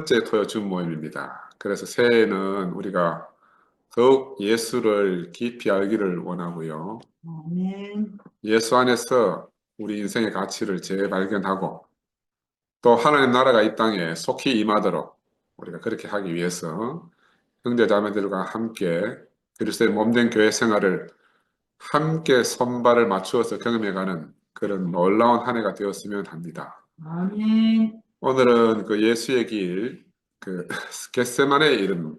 번째 토요 줌 모임입니다. 그래서 새해에는 우리가 더욱 예수를 깊이 알기를 원하고요. 아멘. 예수 안에서 우리 인생의 가치를 재발견하고 또 하나님 나라가 이 땅에 속히 임하도록 우리가 그렇게 하기 위해서 형제 자매들과 함께 그리스도의 몸된 교회 생활을 함께 손발을 맞추어서 경험해가는 그런 놀라운 한 해가 되었으면 합니다. 아멘. 오늘은 그 예수의 길, 그 겟세마네 이르름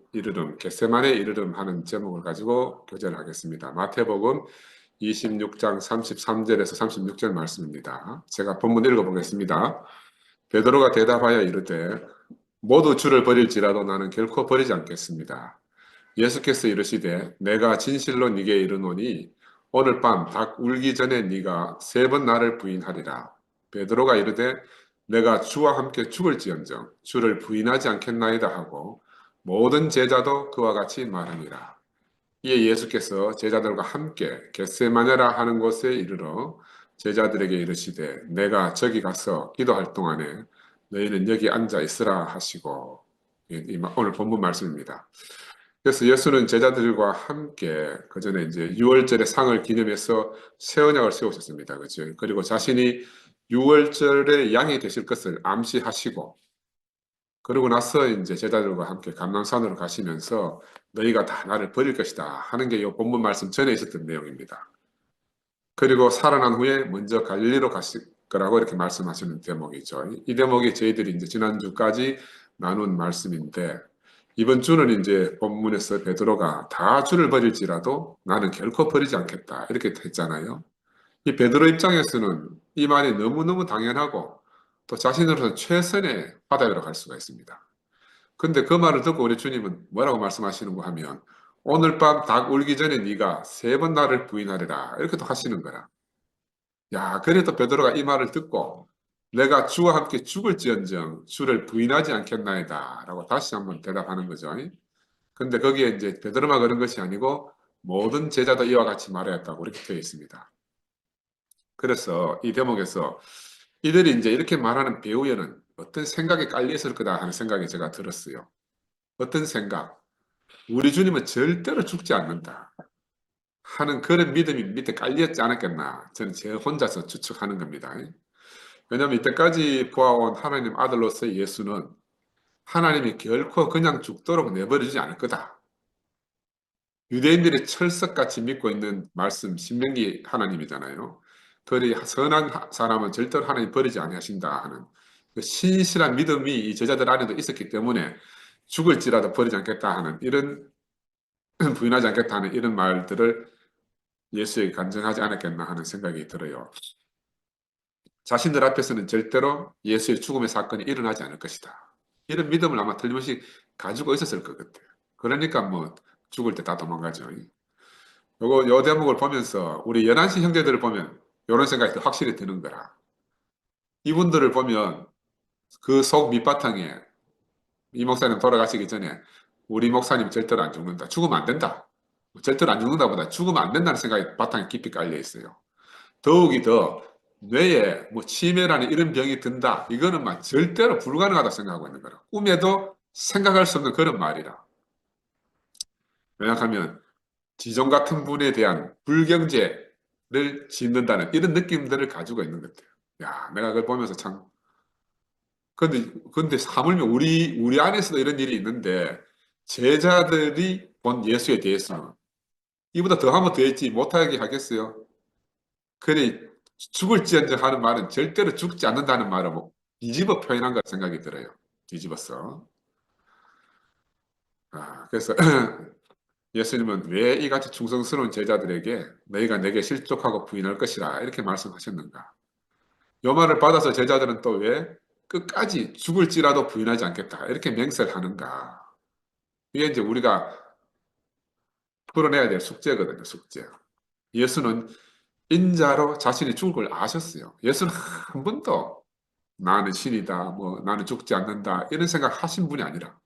하는 제목을 가지고 교제를 하겠습니다. 마태복음 26장 33절에서 36절 말씀입니다. 제가 본문 읽어보겠습니다. 베드로가 대답하여 이르되 모두 주를 버릴지라도 나는 결코 버리지 않겠습니다. 예수께서 이르시되 내가 진실로 네게 이르노니 오늘 밤 닭 울기 전에 네가 세 번 나를 부인하리라. 베드로가 이르되 내가 주와 함께 죽을지언정 주를 부인하지 않겠나이다 하고 모든 제자도 그와 같이 말하니라. 이에 예수께서 제자들과 함께 겟세마네라 하는 곳에 이르러 제자들에게 이르시되 내가 저기 가서 기도할 동안에 너희는 여기 앉아 있으라 하시고, 오늘 본문 말씀입니다. 그래서 예수는 제자들과 함께 그 전에 이제 유월절의 상을 기념해서 새 언약을 세우셨습니다. 그렇죠? 그리고 자신이 유월절의 양이 되실 것을 암시하시고, 그러고 나서 이제 제자들과 함께 감람산으로 가시면서 너희가 다 나를 버릴 것이다 하는 게 이 본문 말씀 전에 있었던 내용입니다. 그리고 살아난 후에 먼저 갈릴리로 가실 거라고 이렇게 말씀하시는 대목이죠. 이 대목이 저희들이 이제 지난주까지 나눈 말씀인데, 이번 주는 이제 본문에서 베드로가 다 주를 버릴지라도 나는 결코 버리지 않겠다 이렇게 했잖아요. 이 베드로 입장에서는 이 말이 너무너무 당연하고 또 자신으로서 최선의 바다로 갈 수가 있습니다. 근데 그 말을 듣고 우리 주님은 뭐라고 말씀하시는가 하면 오늘 밤 닭 울기 전에 네가 세 번 나를 부인하리라 이렇게 또 하시는 거라. 야, 그래도 베드로가 이 말을 듣고 내가 주와 함께 죽을지언정 주를 부인하지 않겠나이다 라고 다시 한번 대답하는 거죠. 근데 거기에 이제 베드로만 그런 것이 아니고 모든 제자도 이와 같이 말하였다고 이렇게 되어 있습니다. 그래서 이 대목에서 이들이 이제 이렇게 말하는 배후에는 어떤 생각이 깔려 있을 거다 하는 생각이 제가 들었어요. 어떤 생각? 우리 주님은 절대로 죽지 않는다 하는 그런 믿음이 밑에 깔렸지 않았겠나 저는 제 혼자서 추측하는 겁니다. 왜냐하면 이때까지 보아온 하나님 아들로서의 예수는 하나님이 결코 그냥 죽도록 내버려주지 않을 거다. 유대인들이 철석같이 믿고 있는 말씀 신명기 하나님이잖아요. 그리 선한 사람은 절대로 하나님 버리지 아니하신다 하는 그 신실한 믿음이 이 제자들 안에도 있었기 때문에 죽을지라도 버리지 않겠다 하는 이런 부인하지 않겠다 하는 이런 말들을 예수에게 간증하지 않았겠나 하는 생각이 들어요. 자신들 앞에서는 절대로 예수의 죽음의 사건이 일어나지 않을 것이다. 이런 믿음을 아마 틀림없이 가지고 있었을 것 같아요. 그러니까 뭐 죽을 때 다 도망가죠. 요 대목을 보면서 우리 연한시 형제들을 보면 이런 생각이 더 확실히 드는 거라. 이분들을 보면 그 속 밑바탕에 이 목사님 돌아가시기 전에 우리 목사님 절대로 안 죽는다. 죽으면 안 된다. 절대로 안 죽는다 보다 죽으면 안 된다는 생각이 바탕에 깊이 깔려 있어요. 더욱이 더 뇌에 뭐 치매라는 이런 병이 든다. 이거는 막 절대로 불가능하다 생각하고 있는 거라. 꿈에도 생각할 수 없는 그런 말이라. 왜냐하면 지존 같은 분에 대한 불경제를 짓는다는 이런 느낌들을 가지고 있는 것 같아요. 야, 내가 그걸 보면서 참. 근데 하물며 우리 안에서도 이런 일이 있는데, 제자들이 본 예수에 대해서는 이보다 더 하면 더 했지 못하게 하겠어요? 그래, 죽을지언정 하는 말은 절대로 죽지 않는다는 말을 뭐 뒤집어 표현한 것 생각이 들어요. 뒤집었어. 그래서 예수님은 왜 이같이 충성스러운 제자들에게 너희가 내게 실족하고 부인할 것이라 이렇게 말씀하셨는가? 요 말을 받아서 제자들은 또 왜 끝까지 죽을지라도 부인하지 않겠다 이렇게 맹세를 하는가? 이게 이제 우리가 풀어내야 될 숙제거든요. 숙제. 예수는 인자로 자신이 죽을 걸 아셨어요. 예수는 한 번도 나는 신이다, 뭐 나는 죽지 않는다 이런 생각 하신 분이 아니라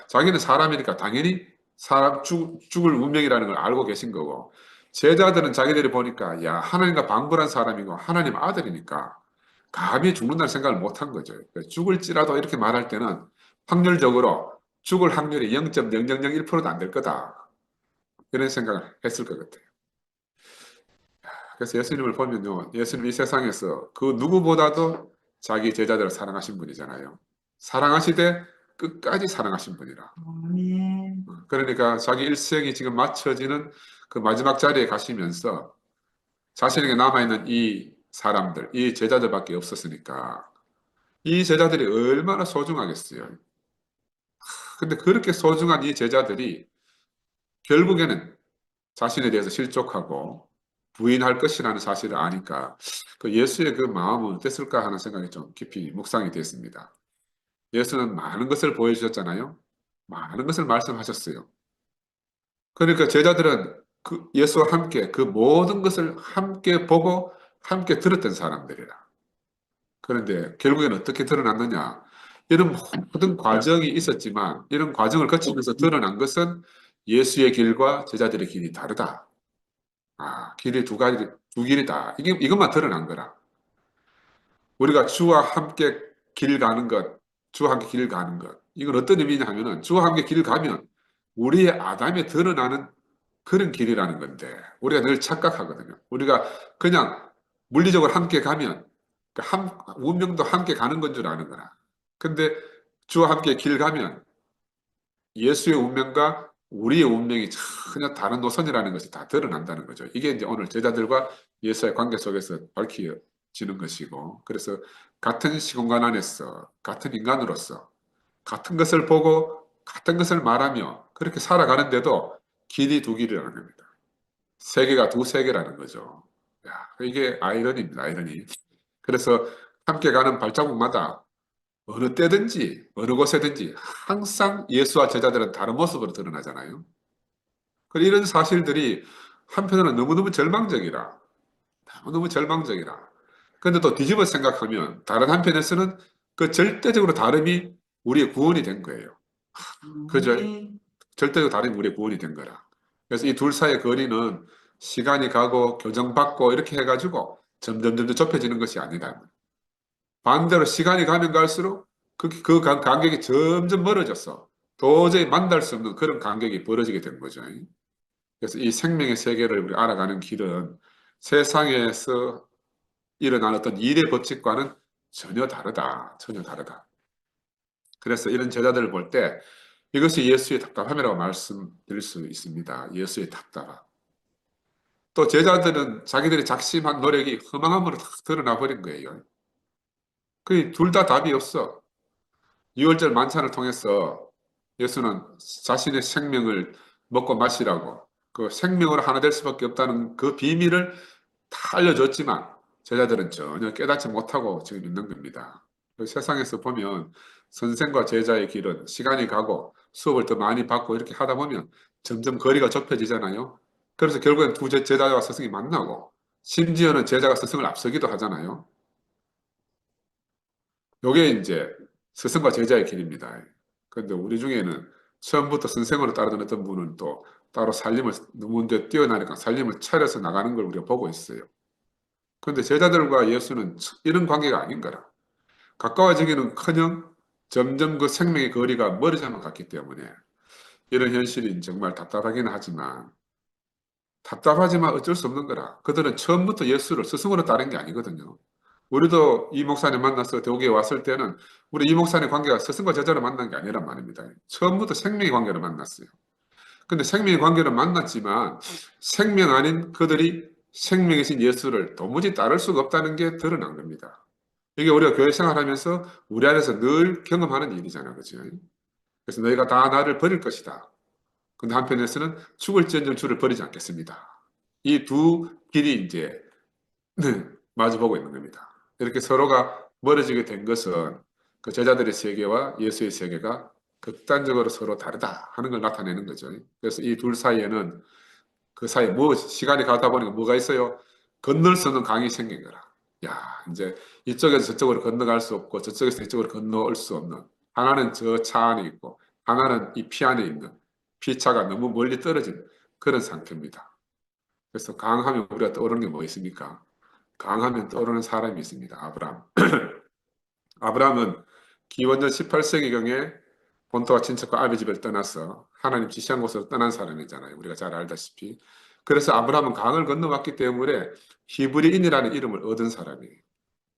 자기는 사람이니까 당연히 사람 죽을 운명이라는 걸 알고 계신 거고, 제자들은 자기들이 보니까 야 하나님과 방불한 사람이고 하나님 아들이니까 감히 죽는다는 생각을 못 한 거죠. 그러니까 죽을지라도 이렇게 말할 때는 확률적으로 죽을 확률이 0.0001%도 안 될 거다. 이런 생각을 했을 것 같아요. 그래서 예수님을 보면요, 예수님 이 세상에서 그 누구보다도 자기 제자들을 사랑하신 분이잖아요. 사랑하시되 끝까지 사랑하신 분이라. 아멘. 그러니까 자기 일생이 지금 마쳐지는 그 마지막 자리에 가시면서 자신에게 남아있는 이 사람들, 이 제자들밖에 없었으니까 이 제자들이 얼마나 소중하겠어요. 근데 그렇게 소중한 이 제자들이 결국에는 자신에 대해서 실족하고 부인할 것이라는 사실을 아니까 그 예수의 그 마음은 어땠을까 하는 생각이 좀 깊이 묵상이 됐습니다. 예수는 많은 것을 보여주셨잖아요. 많은 것을 말씀하셨어요. 그러니까 제자들은 그 예수와 함께 그 모든 것을 함께 보고 함께 들었던 사람들이라. 그런데 결국에는 어떻게 드러났느냐? 이런 모든 과정이 있었지만 이런 과정을 거치면서 드러난 것은 예수의 길과 제자들의 길이 다르다. 길이 두 가지, 두 길이다. 이것만 드러난 거라. 우리가 주와 함께 길 가는 것, 주와 함께 길 가는 것. 이건 어떤 의미냐 하면은 주와 함께 길 가면 우리의 아담에 드러나는 그런 길이라는 건데 우리가 늘 착각하거든요. 우리가 그냥 물리적으로 함께 가면 운명도 함께 가는 건 줄 아는 거라. 근데 주와 함께 길 가면 예수의 운명과 우리의 운명이 전혀 다른 노선이라는 것이 다 드러난다는 거죠. 이게 이제 오늘 제자들과 예수의 관계 속에서 밝혀지는 것이고, 그래서 같은 시공간 안에서 같은 인간으로서 같은 것을 보고 같은 것을 말하며 그렇게 살아가는데도 길이 두 길이라는 겁니다. 세계가 두 세계라는 거죠. 야, 이게 아이러니입니다. 아이러니. 그래서 함께 가는 발자국마다 어느 때든지 어느 곳에든지 항상 예수와 제자들은 다른 모습으로 드러나잖아요. 그리고 이런 사실들이 한편으로는 너무너무 절망적이라. 너무너무 절망적이라. 그런데 또 뒤집어 생각하면 다른 한편에서는 그 절대적으로 다름이 우리의 구원이 된 거예요. 그죠? 아멘. 절대적으로 다름이 우리의 구원이 된 거라. 그래서 이 둘 사이의 거리는 시간이 가고 교정받고 이렇게 해가지고 점점 좁혀지는 것이 아니다. 반대로 시간이 가면 갈수록 그 간격이 점점 멀어졌어. 도저히 만날 수 없는 그런 간격이 벌어지게 된 거죠. 그래서 이 생명의 세계를 우리 알아가는 길은 세상에서 일어난 어떤 일의 법칙과는 전혀 다르다. 전혀 다르다. 그래서 이런 제자들을 볼 때 이것이 예수의 답답함이라고 말씀드릴 수 있습니다. 예수의 답답함. 또 제자들은 자기들의 작심한 노력이 허망함으로 다 드러나 버린 거예요. 그 둘 다 답이 없어. 유월절 만찬을 통해서 예수는 자신의 생명을 먹고 마시라고 그 생명으로 하나 될 수밖에 없다는 그 비밀을 다 알려줬지만 제자들은 전혀 깨닫지 못하고 지금 있는 겁니다. 그 세상에서 보면 선생과 제자의 길은 시간이 가고 수업을 더 많이 받고 이렇게 하다 보면 점점 거리가 좁혀지잖아요. 그래서 결국엔 두 제자와 스승이 만나고 심지어는 제자가 스승을 앞서기도 하잖아요. 요게 이제 스승과 제자의 길입니다. 그런데 우리 중에는 처음부터 선생으로 따르던 어떤 분은 또 따로 살림을 너무 이제 뛰어나니까 살림을 차려서 나가는 걸 우리가 보고 있어요. 그런데 제자들과 예수는 이런 관계가 아닌 거라. 가까워지기는커녕 점점 그 생명의 거리가 멀어져만 갔기 때문에 이런 현실이 정말 답답하지만 어쩔 수 없는 거라. 그들은 처음부터 예수를 스승으로 따른 게 아니거든요. 우리도 이 목사님 만나서 대구에 왔을 때는 우리 이 목사님 관계가 스승과 제자로 만난 게 아니란 말입니다. 처음부터 생명의 관계로 만났어요. 근데 생명의 관계로 만났지만 생명 아닌 그들이 생명이신 예수를 도무지 따를 수가 없다는 게 드러난 겁니다. 이게 우리가 교회 생활하면서 우리 안에서 늘 경험하는 일이잖아요. 그렇죠? 그래서 너희가 다 나를 버릴 것이다. 근데 한편에서는 죽을지언정 주를 버리지 않겠습니다. 이 두 길이 이제 마주보고 있는 겁니다. 이렇게 서로가 멀어지게 된 것은 그 제자들의 세계와 예수의 세계가 극단적으로 서로 다르다 하는 걸 나타내는 거죠. 그래서 이 둘 사이에는 그 사이에 시간이 가다 보니까 뭐가 있어요? 건널 수 없는 강이 생긴 거라. 야, 이제 이쪽에서 저쪽으로 건너갈 수 없고 저쪽에서 이쪽으로 건너올 수 없는 하나는 저 차 안에 있고 하나는 이 피 안에 있는 피차가 너무 멀리 떨어진 그런 상태입니다. 그래서 강하면 우리가 떠오르는 게 뭐 있습니까? 강하면 떠오르는 사람이 있습니다. 아브라함. 아브라함은 기원전 18세기경에 본토와 친척과 아비 집을 떠나서 하나님 지시한 곳으로 떠난 사람이잖아요. 우리가 잘 알다시피. 그래서 아브라함은 강을 건너왔기 때문에 히브리인이라는 이름을 얻은 사람이에요.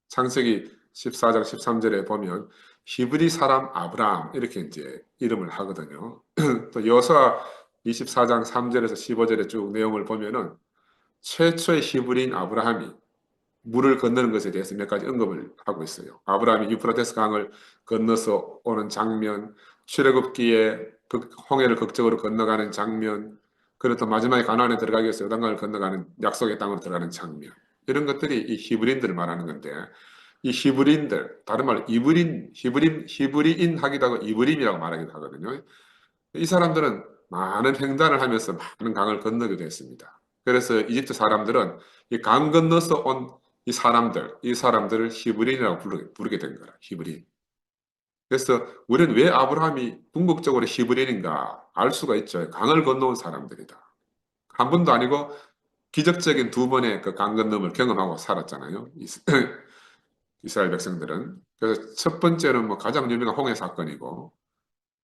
창세기 14장 13절에 보면 히브리 사람 아브라함 이렇게 이제 이름을 하거든요. 또 여호수아 24장 3절에서 15절에 쭉 내용을 보면은 최초의 히브리인 아브라함이 물을 건너는 것에 대해서 몇 가지 언급을 하고 있어요. 아브라함이 유프라테스 강을 건너서 오는 장면, 출애굽기에 홍해를 극적으로 건너가는 장면, 그리고 또 마지막에 가나안에 들어가기 위해서 요단강을 건너가는 약속의 땅으로 들어가는 장면, 이런 것들이 이 히브리인들을 말하는 건데, 이 히브리인들, 다른 말로 히브리인 하기도 하고 이브림이라고 말하기도 하거든요. 이 사람들은 많은 횡단을 하면서 많은 강을 건너기도 했습니다. 그래서 이집트 사람들은 이 강 건너서 온 이 사람들을 히브리인이라고 부르게 된 거라, 히브리인. 그래서 우리는 왜 아브라함이 궁극적으로 히브리인인가 알 수가 있죠. 강을 건너온 사람들이다. 한 번도 아니고 기적적인 두 번의 그 강 건너을 경험하고 살았잖아요. 이스라엘 백성들은. 그래서 첫 번째는 뭐 가장 유명한 홍해 사건이고,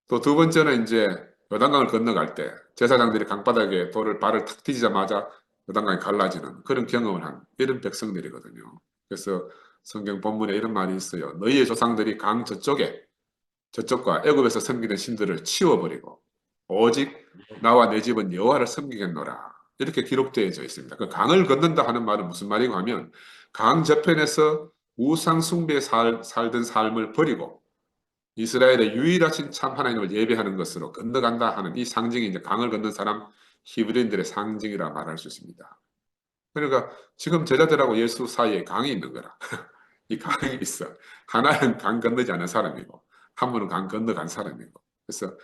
또 두 번째는 이제 요단강을 건너갈 때 제사장들이 강바닥에 발을 탁 디디자마자 요단강이 갈라지는 그런 경험을 한 이런 백성들이거든요. 그래서 성경 본문에 이런 말이 있어요. 너희의 조상들이 강 저쪽과 애굽에서 섬기던 신들을 치워버리고 오직 나와 내 집은 여호와를 섬기겠노라. 이렇게 기록되어져 있습니다. 그 강을 건넌다 하는 말은 무슨 말이고 하면 강 저편에서 우상 숭배에 살던 삶을 버리고 이스라엘의 유일하신 참 하나님을 예배하는 것으로 건너간다 하는 이 상징이 이제 강을 건넌 사람 히브리인들의 상징이라 말할 수 있습니다. 그러니까 지금 제자들하고 예수 사이에 강이 있는 거라. 이 강이 있어. 하나는 강 건너지 않은 사람이고 한 분은 강 건너간 사람이고. 그래서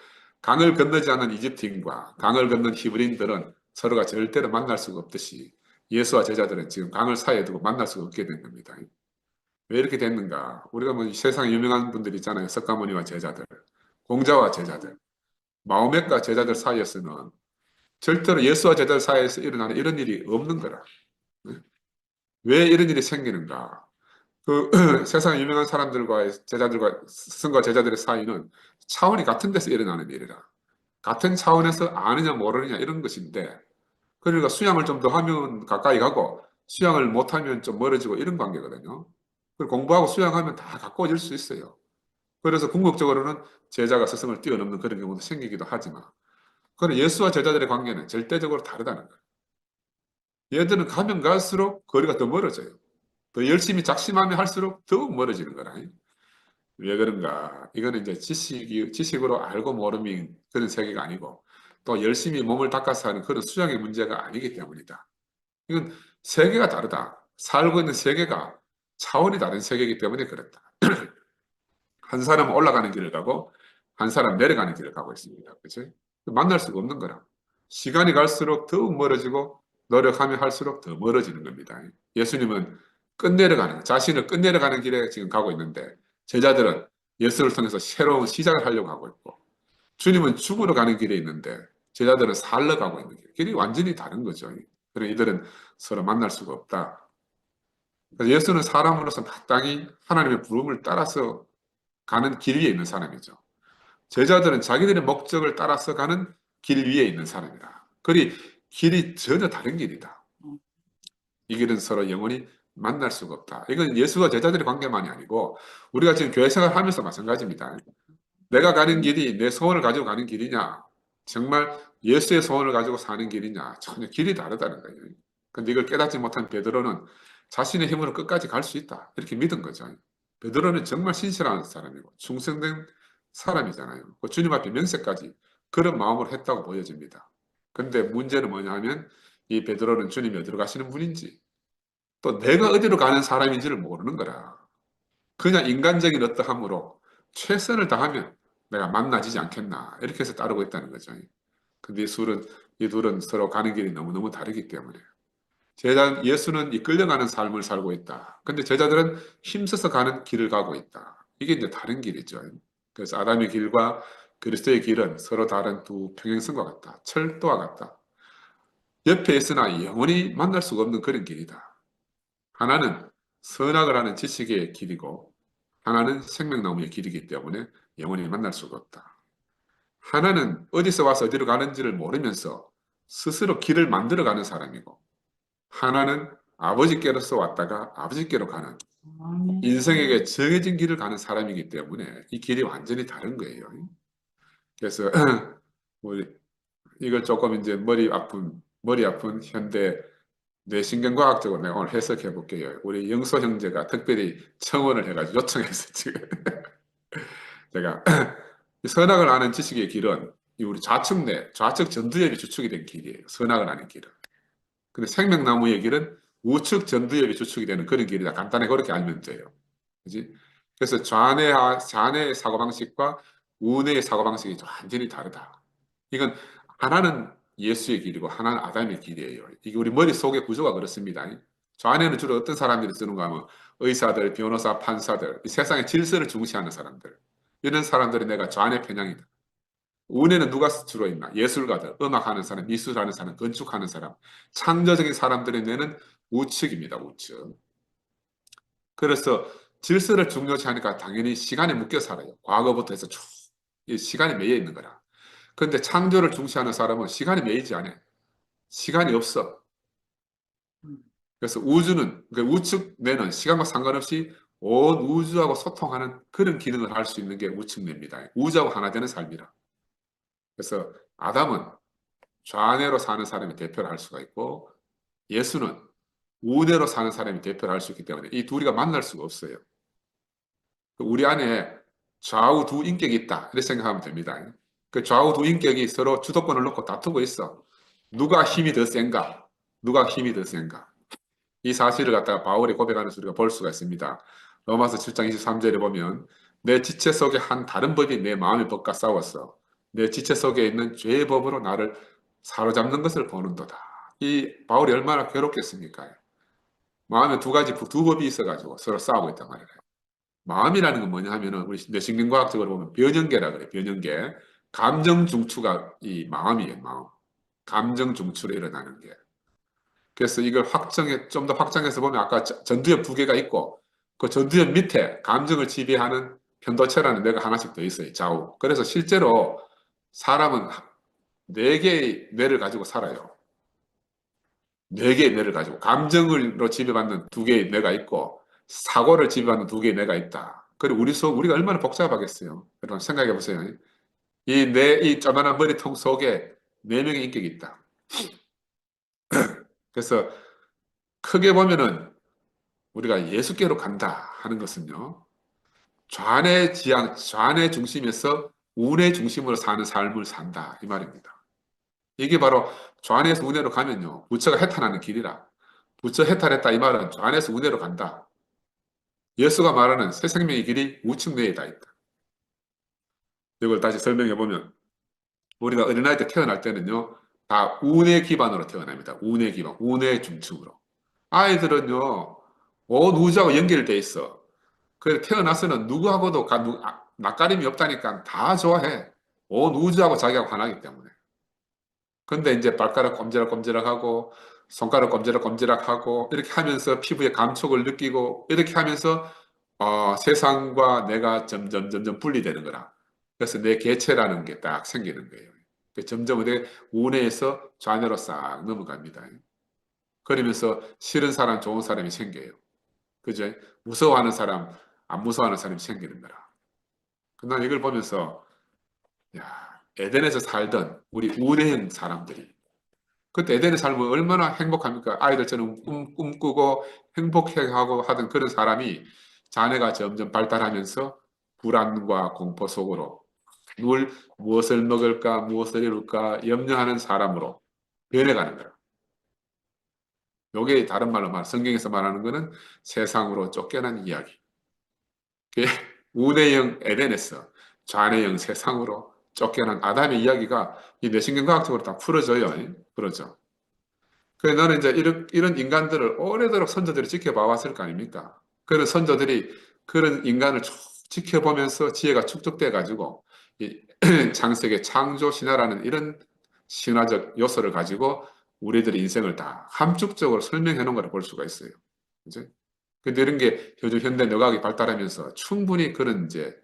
강을 건너지 않은 이집트인과 강을 건넌 히브리인들은 서로가 절대로 만날 수가 없듯이 예수와 제자들은 지금 강을 사이에 두고 만날 수가 없게 된 겁니다. 왜 이렇게 됐는가? 우리가 뭐 세상에 유명한 분들 있잖아요. 석가모니와 제자들, 공자와 제자들, 마호멧과 제자들 사이에서는 절대로 예수와 제자들 사이에서 일어나는 이런 일이 없는 거라. 왜 이런 일이 생기는가? 그 세상에 유명한 사람들과 제자들과 스승과 제자들의 사이는 차원이 같은 데서 일어나는 일이라. 같은 차원에서 아느냐 모르느냐 이런 것인데, 그러니까 수양을 좀 더 하면 가까이 가고 수양을 못하면 좀 멀어지고 이런 관계거든요. 그리고 공부하고 수양하면 다 가까워질 수 있어요. 그래서 궁극적으로는 제자가 스승을 뛰어넘는 그런 경우도 생기기도 하지만, 그런 예수와 제자들의 관계는 절대적으로 다르다는 거예요. 얘들은 가면 갈수록 거리가 더 멀어져요. 더 열심히 작심하면 할수록 더욱 멀어지는 거라. 왜 그런가? 이거는 이제 지식으로 알고 모름이 그런 세계가 아니고, 또 열심히 몸을 닦아서 하는 그런 수양의 문제가 아니기 때문이다. 이건 세계가 다르다. 살고 있는 세계가 차원이 다른 세계이기 때문에 그렇다. 한 사람은 올라가는 길을 가고 한 사람은 내려가는 길을 가고 있습니다. 그치? 만날 수가 없는 거라. 시간이 갈수록 더욱 멀어지고 노력하면 할수록 더 멀어지는 겁니다. 예수님은 자신을 끝내려가는 길에 지금 가고 있는데, 제자들은 예수를 통해서 새로운 시작을 하려고 하고 있고, 주님은 죽으러 가는 길에 있는데 제자들은 살러 가고 있는 길이 완전히 다른 거죠. 그래서 이들은 서로 만날 수가 없다. 그래서 예수는 사람으로서 마땅히 하나님의 부름을 따라서 가는 길 위에 있는 사람이죠. 제자들은 자기들의 목적을 따라서 가는 길 위에 있는 사람이다. 길이 전혀 다른 길이다. 이 길은 서로 영원히 만날 수가 없다. 이건 예수와 제자들의 관계만이 아니고 우리가 지금 교회 생활하면서 마찬가지입니다. 내가 가는 길이 내 소원을 가지고 가는 길이냐, 정말 예수의 소원을 가지고 사는 길이냐, 전혀 길이 다르다는 거예요. 근데 이걸 깨닫지 못한 베드로는 자신의 힘으로 끝까지 갈 수 있다, 이렇게 믿은 거죠. 베드로는 정말 신실한 사람이고 충성된 사람이잖아요. 그 주님 앞에 명세까지 그런 마음으로 했다고 보여집니다. 근데 문제는 뭐냐 하면 이 베드로는 주님이 어디로 가시는 분인지, 또 내가 어디로 가는 사람인지를 모르는 거라. 그냥 인간적인 어떠함으로 최선을 다하면 내가 만나지지 않겠나, 이렇게 해서 따르고 있다는 거죠. 근데 이 둘은 서로 가는 길이 너무너무 다르기 때문에 예수는 이 끌려가는 삶을 살고 있다. 근데 제자들은 힘써서 가는 길을 가고 있다. 이게 이제 다른 길이죠. 그래서 아담의 길과 그리스도의 길은 서로 다른 두 평행선과 같다. 철도와 같다. 옆에 있으나 영원히 만날 수가 없는 그런 길이다. 하나는 선악을 하는 지식의 길이고 하나는 생명나무의 길이기 때문에 영원히 만날 수가 없다. 하나는 어디서 와서 어디로 가는지를 모르면서 스스로 길을 만들어가는 사람이고, 하나는 아버지께로서 왔다가 아버지께로 가는 아멘. 인생에게 정해진 길을 가는 사람이기 때문에 이 길이 완전히 다른 거예요. 그래서 우리 이걸 조금 이제 머리 아픈 현대 뇌신경과학적으로 내가 오늘 해석해 볼게요. 우리 영소 형제가 특별히 청원을 해가지고 요청해서 지금 제가 선악을 아는 지식의 길은 이 우리 좌측 전두엽이 주축이 된 길이에요. 선악을 아는 길은. 근데 생명나무의 길은 우측 전두엽이 주축이 되는 그런 길이다. 간단히 그렇게 알면 돼요. 그지? 그래서 좌뇌의 사고방식과 우뇌의 사고방식이 완전히 다르다. 이건 하나는 예수의 길이고 하나는 아담의 길이에요. 이게 우리 머릿속의 구조가 그렇습니다. 좌뇌는 주로 어떤 사람들이 쓰는가 하면 의사들, 변호사, 판사들, 이 세상의 질서를 중시하는 사람들. 이런 사람들이 내가 좌뇌 편향이다. 우뇌는 누가 주로 있나? 예술가들, 음악하는 사람, 미술하는 사람, 건축하는 사람, 창조적인 사람들의 뇌는 우측입니다. 우측. 그래서 질서를 중요시하니까 당연히 시간에 묶여 살아요. 과거부터 해서 쭉 시간에 매여 있는 거라. 그런데 창조를 중시하는 사람은 시간에 매이지 않아요. 시간이 없어. 그래서 우측 뇌는 시간과 상관없이 온 우주하고 소통하는 그런 기능을 할 수 있는 게 우측 뇌입니다. 우주하고 하나 되는 삶이라. 그래서 아담은 좌뇌로 사는 사람이 대표를 할 수가 있고, 예수는 우뇌로 사는 사람이 대표를 할 수 있기 때문에 이 둘이가 만날 수가 없어요. 우리 안에 좌우 두 인격이 있다, 이렇게 생각하면 됩니다. 그 좌우 두 인격이 서로 주도권을 놓고 다투고 있어. 누가 힘이 더 센가? 누가 힘이 더 센가? 이 사실을 갖다가 바울이 고백하는 우리가 볼 수가 있습니다. 로마서 7장 23절에 보면 내 지체 속에 한 다른 법이 내 마음의 법과 싸웠어. 내 지체 속에 있는 죄의 법으로 나를 사로잡는 것을 보는도다. 이 바울이 얼마나 괴롭겠습니까? 마음에 두 법이 있어가지고 서로 싸우고 있단 말이에요. 마음이라는 건 뭐냐 하면은 우리 뇌신경과학적으로 보면 변형계라 그래. 변형계. 감정 중추가 이 마음이에요. 마음. 감정 중추로 일어나는 게. 그래서 이걸 좀 더 확장해서 보면 아까 전두엽 두 개가 있고 그 전두엽 밑에 감정을 지배하는 편도체라는 뇌가 하나씩 더 있어요. 좌우. 그래서 실제로 사람은 네 개의 뇌를 가지고 살아요. 네 개의 뇌를 가지고 감정으로 지배받는 두 개의 뇌가 있고 사고를 지배받는 두 개의 뇌가 있다. 그리고 우리가 얼마나 복잡하겠어요. 여러분 생각해 보세요. 이 조그만한 머리통 속에 네 명의 인격이 있다. 그래서 크게 보면은 우리가 예수께로 간다 하는 것은요, 좌뇌 중심에서 우뇌 중심으로 사는 삶을 산다 이 말입니다. 이게 바로 좌뇌에서 우뇌로 가면요, 부처가 해탈하는 길이라. 부처 해탈했다 이 말은 좌뇌에서 우뇌로 간다. 예수가 말하는 새 생명의 길이 우측 뇌에 다 있다. 이걸 다시 설명해 보면 우리가 어린아이 때 태어날 때는요, 다 우뇌 기반으로 태어납니다. 우뇌 기반, 우뇌 중심으로. 아이들은요, 온 우주하고 연결돼 있어. 그래서 태어나서는 누구하고도 낯가림이 없다니까 다 좋아해. 온 우주하고 자기하고 하나이기 때문에. 근데 이제 발가락 꼼지락꼼지락하고 손가락 꼼지락꼼지락하고 이렇게 하면서 피부에 감촉을 느끼고 이렇게 하면서 세상과 내가 점점 분리되는 거라. 그래서 내 개체라는 게 딱 생기는 거예요. 점점 내 우뇌에서 좌뇌로 싹 넘어갑니다. 그러면서 싫은 사람, 좋은 사람이 생겨요. 그죠? 무서워하는 사람, 안 무서워하는 사람이 생기는 거라. 난 이걸 보면서 야, 에덴에서 살던 우리 우레형 사람들이 그때 에덴의 삶은 얼마나 행복합니까? 아이들처럼 꿈꾸고 행복해하고 하던 그런 사람이 자네가 점점 발달하면서 불안과 공포 속으로 늘 무엇을 먹을까, 무엇을 이룰까 염려하는 사람으로 변해가는 거야. 요게 다른 말로 성경에서 말하는 거는 세상으로 쫓겨난 이야기. 우뇌형 에덴에서 좌뇌형 세상으로 쫓겨난 아담의 이야기가 이 뇌신경과학적으로 다 풀어져요. 풀어져. 그래서 나는 이제 이런 인간들을 오래도록 선조들이 지켜봐 왔을 거 아닙니까? 그런 선조들이 그런 인간을 쭉 지켜보면서 지혜가 축적돼 가지고 이 창세기 창조 신화라는 이런 신화적 요소를 가지고 우리들의 인생을 다 함축적으로 설명해 놓은 걸 볼 수가 있어요. 그죠? 근데 이런 게 요즘 현대 뇌과학이 발달하면서 충분히 그런 이제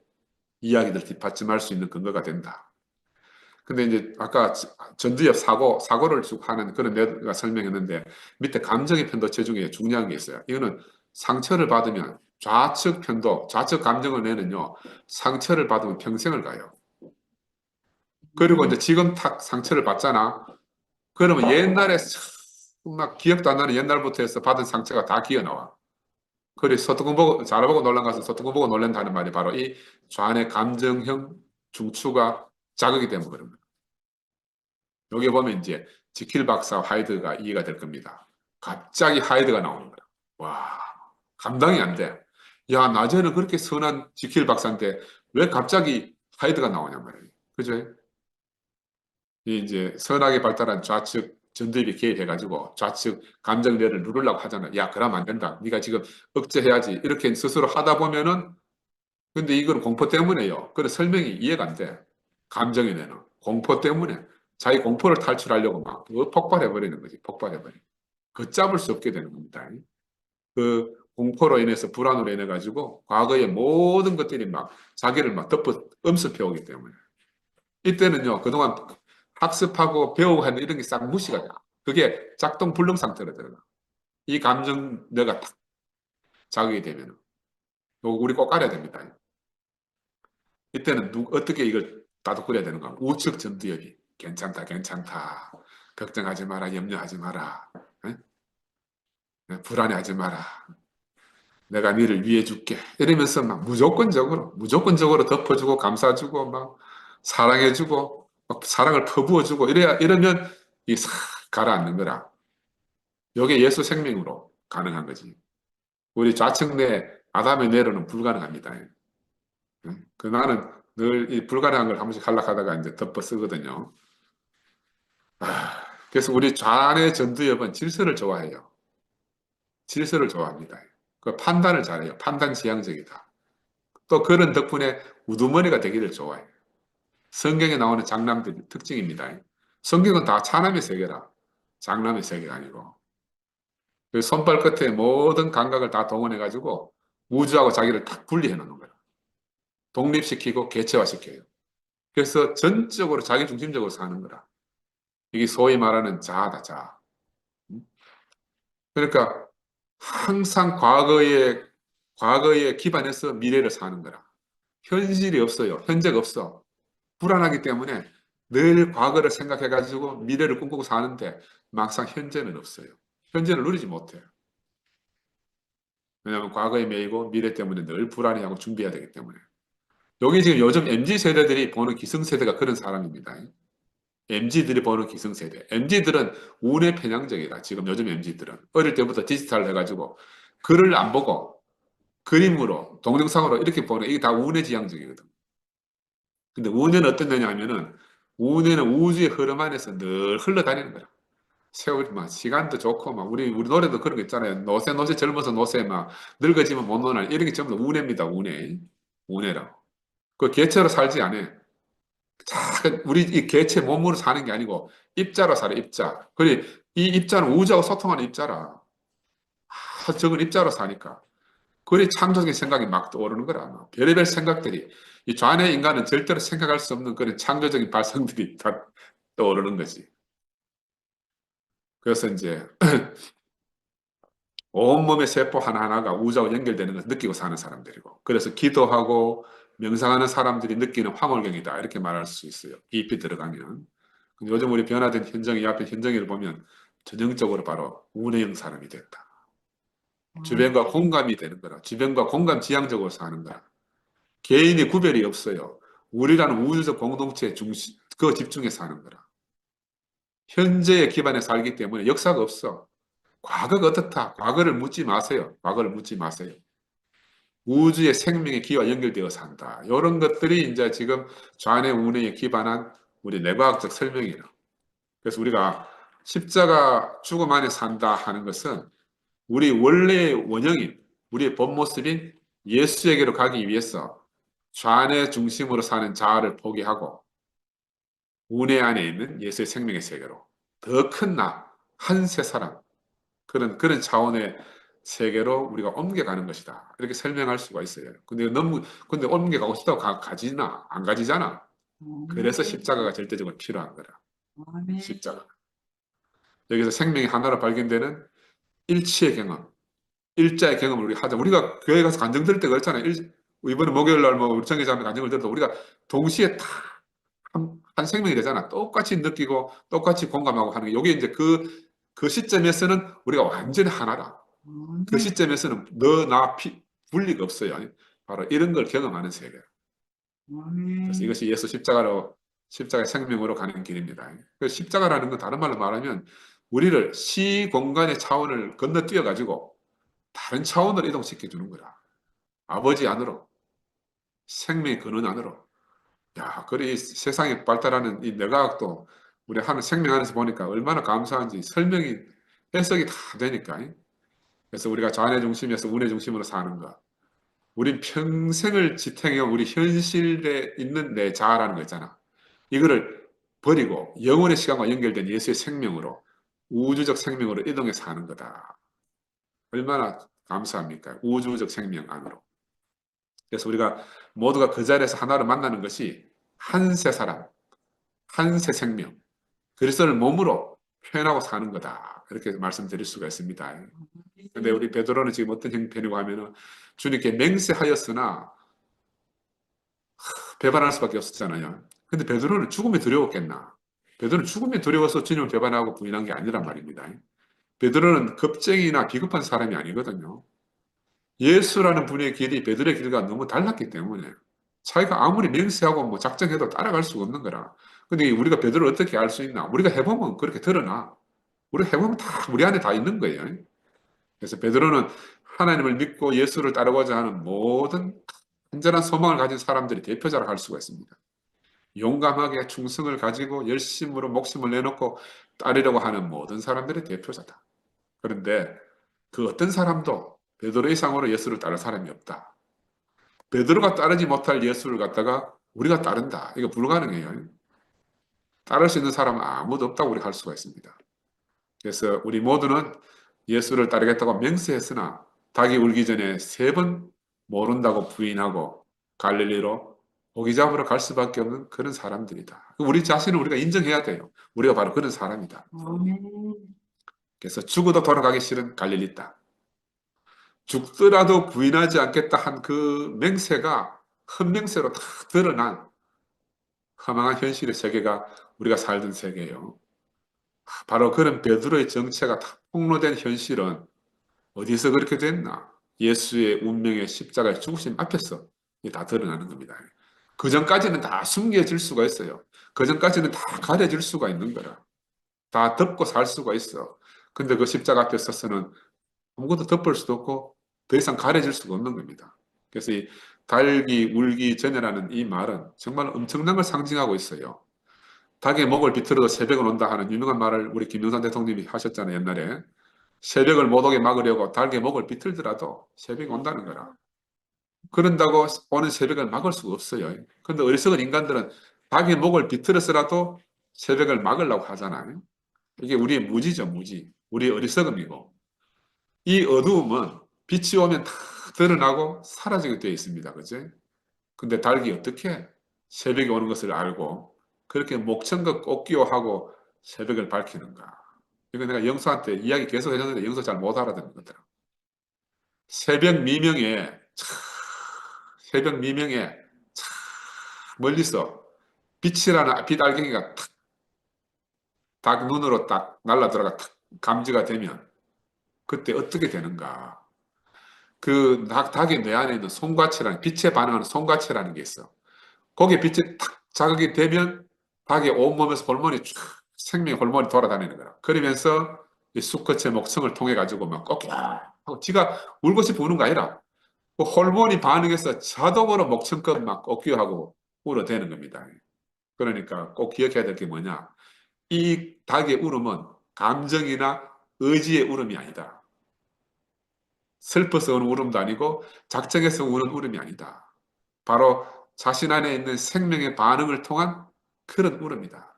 이야기들 뒷받침할 수 있는 근거가 된다. 근데 이제 아까 전두엽 사고를 쭉 하는 그런 내가 설명했는데 밑에 감정의 편도체 중에 중요한 게 있어요. 이거는 상처를 받으면 좌측 편도, 좌측 감정을 내는요, 상처를 받으면 평생을 가요. 그리고 이제 지금 탁 상처를 받잖아. 그러면 옛날에 막 기억도 안 나는 옛날부터 해서 받은 상처가 다 기어 나와. 그래 서투금 보고 잘보고 놀란 것은 서투금 보고 놀란다는 말이 바로 이 좌뇌 감정형 중추가 자극이 되면 그런 거예요. 여기 보면 이제 지킬 박사 하이드가 이해가 될 겁니다. 갑자기 하이드가 나오는 거야. 와, 감당이 안 돼. 야, 낮에는 그렇게 선한 지킬 박사인데 왜 갑자기 하이드가 나오냐 말이에요. 그죠? 이제 선하게 발달한 좌측 전두엽이 개입해가지고 좌측 감정뇌를 누르려고 하잖아. 야, 그러면 안 된다. 네가 지금 억제해야지. 이렇게 스스로 하다 보면은 근데 이건 공포 때문에요. 그래 설명이 이해가 안 돼. 감정이 내는 공포 때문에 자기 공포를 탈출하려고 막 폭발해 버리는 거지. 폭발해 버리. 걷잡을 수 없게 되는 겁니다. 그 공포로 인해서 불안으로 인해 가지고 과거의 모든 것들이 막 자기를 막 덮어 엄습해 오기 때문에 이때는요 그동안 학습하고 배우고 하는 이런 게 싹 무시가 돼. 그게 작동 불능 상태로 들어가. 이 감정 내가 딱 자극이 되면 우리 꼭 알아야 됩니다. 이때는 어떻게 이걸 다독거려야 되는가? 우측 전두엽이 괜찮다, 괜찮다. 걱정하지 마라, 염려하지 마라. 에? 불안해하지 마라. 내가 너를 위해 줄게. 이러면서 막 무조건적으로 덮어주고 감싸주고 막 사랑해주고 막 사랑을 퍼부어주고 이러면 이 싹 가라앉는 거라. 이게 예수 생명으로 가능한 거지. 우리 좌측 뇌, 아담의 뇌로는 불가능합니다. 그 나는 늘 이 불가능한 걸 한 번씩 하려고 이제 덮어 쓰거든요. 그래서 우리 좌뇌 전두엽은 질서를 좋아해요. 질서를 좋아합니다. 그 판단을 잘해요. 판단 지향적이다. 또 그런 덕분에 우두머리가 되기를 좋아해요. 성경에 나오는 장남들 특징입니다. 성경은 다 차남의 세계라. 장남의 세계가 아니고. 그 손발 끝에 모든 감각을 다 동원해가지고 우주하고 자기를 탁 분리해 놓는 거예요. 독립시키고 개체화시켜요. 그래서 전적으로 자기중심적으로 사는 거라. 이게 소위 말하는 자아다, 자아. 그러니까 항상 과거에 기반해서 미래를 사는 거라. 현실이 없어요. 현재가 없어. 불안하기 때문에 늘 과거를 생각해가지고 미래를 꿈꾸고 사는데 막상 현재는 없어요. 현재를 누리지 못해요. 왜냐하면 과거에 매이고 미래 때문에 늘 불안해하고 준비해야 되기 때문에. 여기 지금 요즘 MZ 세대들이 보는 기성세대가 그런 사람입니다. MZ들이 보는 기성세대. MZ들은 운의 편향적이다. 지금 요즘 MZ들은. 어릴 때부터 디지털 해가지고 글을 안 보고 그림으로, 동영상으로 이렇게 보는 이게 다 운의 지향적이거든. 근데 운에는 어떤 거냐 하면은 운에는 우주의 흐름 안에서 늘 흘러다니는 거야. 세월이 막 시간도 좋고 막 우리 노래도 그런 거 있잖아요. 노새 젊어서 노새 막 늙어지면 못 노날 이런 게 전부 다 운해입니다. 운해라고. 그 개체로 살지 않아. 우리 이 개체 몸으로 사는 게 아니고 입자로 살아 입자. 그래 이 입자는 우주하고 소통하는 입자라. 적은 입자로 사니까. 그래 창조적인 생각이 막 떠오르는 거라. 막 별의별 생각들이 이 좌뇌 인간은 절대로 생각할 수 없는 그런 창조적인 발상들이 다 떠오르는 거지. 그래서 이제 온몸의 세포 하나하나가 우주하고 연결되는 것을 느끼고 사는 사람들이고 그래서 기도하고 명상하는 사람들이 느끼는 황홀경이다 이렇게 말할 수 있어요. 깊이 들어가면. 요즘 우리 변화된 현정이 앞에 현정이를 보면 전형적으로 바로 운해형 사람이 됐다. 주변과 공감이 되는 거라. 주변과 공감 지향적으로 사는 거라. 개인이 구별이 없어요. 우리라는 우주적 공동체의 중심, 그 집중해 사는 거라. 현재에 기반해 살기 때문에 역사가 없어. 과거가 어떻다. 과거를 묻지 마세요. 과거를 묻지 마세요. 우주의 생명의 기와 연결되어 산다. 이런 것들이 이제 지금 좌뇌 우뇌에 기반한 우리 뇌과학적 설명이에요. 그래서 우리가 십자가 죽음 안에 산다 하는 것은 우리 원래의 원형인, 우리의 본 모습인 예수에게로 가기 위해서 좌뇌 중심으로 사는 자아를 포기하고 우뇌 안에 있는 예수의 생명의 세계로 더 큰 나, 한 세 사람, 그런 차원의 세계로 우리가 옮겨가는 것이다. 이렇게 설명할 수가 있어요. 근데 옮겨가고 싶다고 가지나? 안 가지잖아. 그래서 십자가가 절대적으로 필요한 거라. 아멘. 십자가. 여기서 생명이 하나로 발견되는 일치의 경험, 일자의 경험을 우리가 하자. 우리가 교회 가서 간증 들을 때 그렇잖아요. 이번에 목요일 날 뭐 우리 청계자매 간증을 들어도 우리가 동시에 다 한 생명이 되잖아. 똑같이 느끼고 똑같이 공감하고 하는 게. 이게 이제 그 시점에서는 우리가 완전히 하나라. 그 시점에서는 너, 나, 분리가 없어요. 바로 이런 걸 경험하는 세계. 그래서 이것이 예수 십자가의 생명으로 가는 길입니다. 그 십자가라는 건 다른 말로 말하면 우리를 시공간의 차원을 건너뛰어 가지고 다른 차원으로 이동시켜 주는 거라. 아버지 안으로, 생명의 근원 안으로. 야, 그래 이 세상에 발달하는 이 뇌과학도 우리 하는 생명 안에서 보니까 얼마나 감사한지 설명이 해석이 다 되니까. 그래서 우리가 자연의 중심에서 운의 중심으로 사는 거. 우린 평생을 지탱해온 우리 현실에 있는 내 자아라는 거 있잖아. 이거를 버리고 영원의 시간과 연결된 예수의 생명으로 우주적 생명으로 이동해 사는 거다. 얼마나 감사합니까? 우주적 생명 안으로. 그래서 우리가 모두가 그 자리에서 하나로 만나는 것이 한 세 사람, 한 세 생명, 그리스도를 몸으로 표현하고 사는 거다. 이렇게 말씀드릴 수가 있습니다. 근데 우리 베드로는 지금 어떤 형편이고 하면은 주님께 맹세하였으나 배반할 수밖에 없었잖아요. 근데 베드로는 죽음이 두려웠겠나? 베드로는 죽음이 두려워서 주님을 배반하고 부인한 게 아니란 말입니다. 베드로는 겁쟁이나 비겁한 사람이 아니거든요. 예수라는 분의 길이 베드로의 길과 너무 달랐기 때문에 자기가 아무리 맹세하고 뭐 작정해도 따라갈 수가 없는 거라. 근데 우리가 베드로를 어떻게 알 수 있나? 우리가 해보면 그렇게 드러나. 우리가 해보면 다 우리 안에 다 있는 거예요. 그래서 베드로는 하나님을 믿고 예수를 따르고자 하는 모든 간절한 소망을 가진 사람들이 대표자라 할 수가 있습니다. 용감하게 충성을 가지고 열심으로 목숨을 내놓고 따르려고 하는 모든 사람들의 대표자다. 그런데 그 어떤 사람도 베드로 이상으로 예수를 따를 사람이 없다. 베드로가 따르지 못할 예수를 갖다가 우리가 따른다. 이거 불가능해요. 따를 수 있는 사람은 아무도 없다고 우리가 할 수가 있습니다. 그래서 우리 모두는 예수를 따르겠다고 맹세했으나 닭이 울기 전에 3번 모른다고 부인하고 갈릴리로 고기 잡으러 갈 수밖에 없는 그런 사람들이다. 우리 자신을 우리가 인정해야 돼요. 우리가 바로 그런 사람이다. 그래서 죽어도 돌아가기 싫은 갈릴리 땅. 죽더라도 부인하지 않겠다 한 그 맹세가 헛맹세로 다 드러난 허망한 현실의 세계가 우리가 살던 세계예요. 바로 그런 베드로의 정체가 다 폭로된 현실은 어디서 그렇게 됐나? 예수의 운명의 십자가의 죽으심 앞에서 다 드러나는 겁니다. 그 전까지는 다 숨겨질 수가 있어요. 그 전까지는 다 가려질 수가 있는 거라. 다 덮고 살 수가 있어. 근데 그 십자가 앞에 서서는 아무것도 덮을 수도 없고 더 이상 가려질 수가 없는 겁니다. 그래서 이 닭이 울기 전에라는 이 말은 정말 엄청난 걸 상징하고 있어요. 닭의 목을 비틀어도 새벽은 온다 하는 유명한 말을 우리 김영삼 대통령이 하셨잖아요, 옛날에. 새벽을 못 오게 막으려고 닭의 목을 비틀더라도 새벽이 온다는 거라. 그런다고 오는 새벽을 막을 수가 없어요. 그런데 어리석은 인간들은 닭의 목을 비틀어서라도 새벽을 막으려고 하잖아요. 이게 우리의 무지죠, 무지. 우리의 어리석음이고. 이 어두움은 빛이 오면 다 드러나고 사라지게 되어 있습니다. 그죠? 근데 닭이 어떻게 새벽이 오는 것을 알고 그렇게 목청과 꽃기호하고 새벽을 밝히는가? 이거 내가 영수한테 이야기 계속 해줬는데 영수 잘 못 알아듣는 거더라. 새벽 미명에 새벽 미명에 멀리서 빛이라는 빛 알갱이가 딱 눈으로 딱 날라 들어가 탁 감지가 되면 그때 어떻게 되는가? 그 닭의 뇌 안에 있는 송과체라는 빛에 반응하는 송과체라는 게 있어. 거기에 빛이 탁 자극이 되면 닭의 온몸에서 호르몬이 쫙 생명 호르몬이 돌아다니는 거라. 그러면서 이 수컷의 목청을 통해 가지고 막 꺾여 하고 지가 울고 싶어 우는 거 아니라 그 호르몬이 반응해서 자동으로 목청껏 막 꺾여 하고 울어대는 겁니다. 그러니까 꼭 기억해야 될 게 뭐냐? 이 닭의 울음은 감정이나 의지의 울음이 아니다. 슬퍼서 우는 울음도 아니고 작정해서 우는 울음이 아니다. 바로 자신 안에 있는 생명의 반응을 통한 그런 울음이다.